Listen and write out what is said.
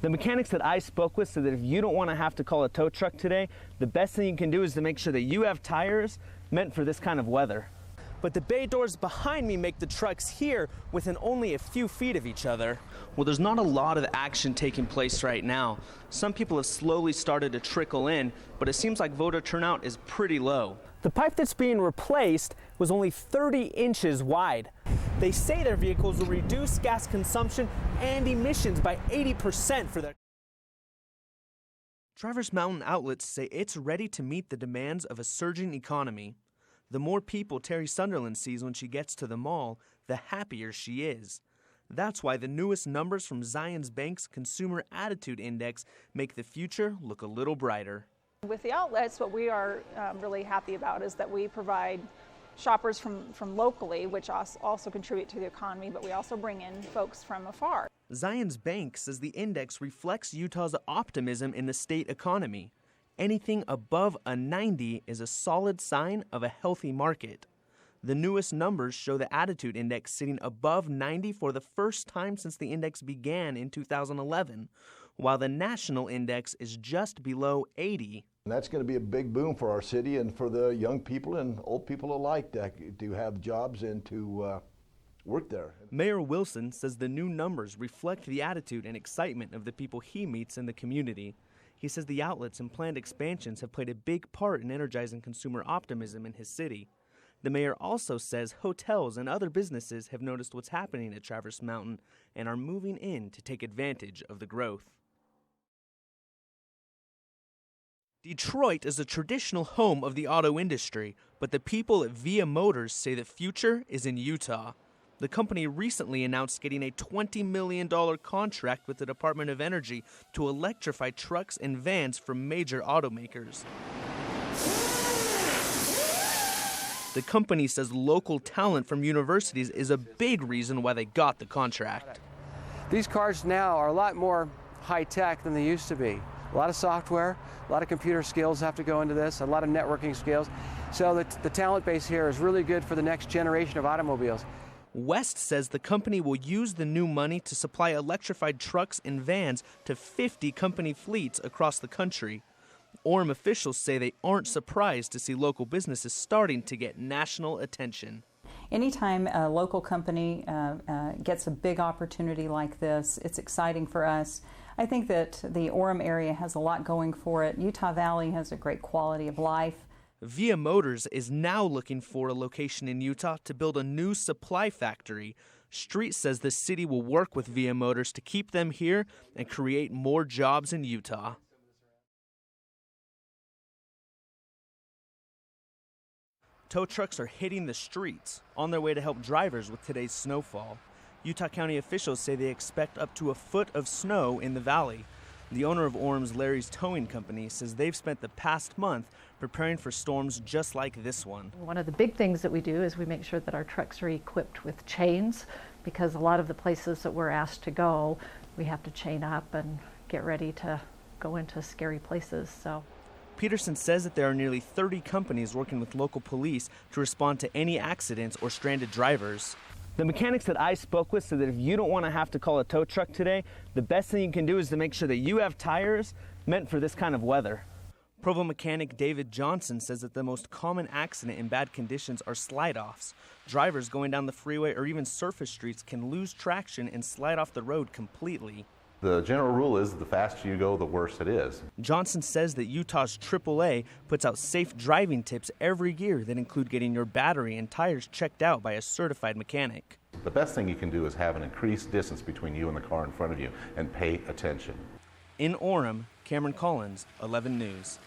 The mechanics that I spoke with said that if you don't want to have to call a tow truck today, the best thing you can do is to make sure that you have tires meant for this kind of weather. But the bay doors behind me make the trucks here within only a few feet of each other. Well, there's not a lot of action taking place right now. Some people have slowly started to trickle in, but it seems like voter turnout is pretty low. The pipe that's being replaced was only 30 inches wide. They say their vehicles will reduce gas consumption and emissions by 80% for their. Traverse Mountain Outlets say it's ready to meet the demands of a surging economy. The more people Terry Sunderland sees when she gets to the mall, the happier she is. That's why the newest numbers from Zions Bank's Consumer Attitude Index make the future look a little brighter. With the outlets, what we are really happy about is that we provide shoppers from locally, which also contribute to the economy, but we also bring in folks from afar. Zions Bank says the index reflects Utah's optimism in the state economy. Anything above a 90 is a solid sign of a healthy market. The newest numbers show the Attitude Index sitting above 90 for the first time since the index began in 2011, while the national index is just below 80. And that's going to be a big boom for our city and for the young people and old people alike to have jobs and to work there. Mayor Wilson says the new numbers reflect the attitude and excitement of the people he meets in the community. He says the outlets and planned expansions have played a big part in energizing consumer optimism in his city. The mayor also says hotels and other businesses have noticed what's happening at Traverse Mountain and are moving in to take advantage of the growth. Detroit is a traditional home of the auto industry, but the people at VIA Motors say the future is in Utah. The company recently announced getting a $20 million contract with the Department of Energy to electrify trucks and vans from major automakers. The company says local talent from universities is a big reason why they got the contract. These cars now are a lot more high-tech than they used to be. A lot of software, a lot of computer skills have to go into this, a lot of networking skills. So the talent base here is really good for the next generation of automobiles. West says the company will use the new money to supply electrified trucks and vans to 50 company fleets across the country. Orem officials say they aren't surprised to see local businesses starting to get national attention. Anytime a local company gets a big opportunity like this, it's exciting for us. I think that the Orem area has a lot going for it. Utah Valley has a great quality of life. VIA Motors is now looking for a location in Utah to build a new supply factory. Street says the city will work with VIA Motors to keep them here and create more jobs in Utah. Tow trucks are hitting the streets on their way to help drivers with today's snowfall. Utah County officials say they expect up to a foot of snow in the valley. The owner of Orem's Larry's Towing Company says they've spent the past month preparing for storms just like this one. One of the big things that we do is we make sure that our trucks are equipped with chains, because a lot of the places that we're asked to go, we have to chain up and get ready to go into scary places. So Peterson says that there are nearly 30 companies working with local police to respond to any accidents or stranded drivers. The mechanics that I spoke with said that if you don't want to have to call a tow truck today, the best thing you can do is to make sure that you have tires meant for this kind of weather. Provo mechanic David Johnson says that the most common accident in bad conditions are slide-offs. Drivers going down the freeway or even surface streets can lose traction and slide off the road completely. The general rule is the faster you go, the worse it is. Johnson says that Utah's AAA puts out safe driving tips every year that include getting your battery and tires checked out by a certified mechanic. The best thing you can do is have an increased distance between you and the car in front of you and pay attention. In Orem, Cameron Collins, 11 News.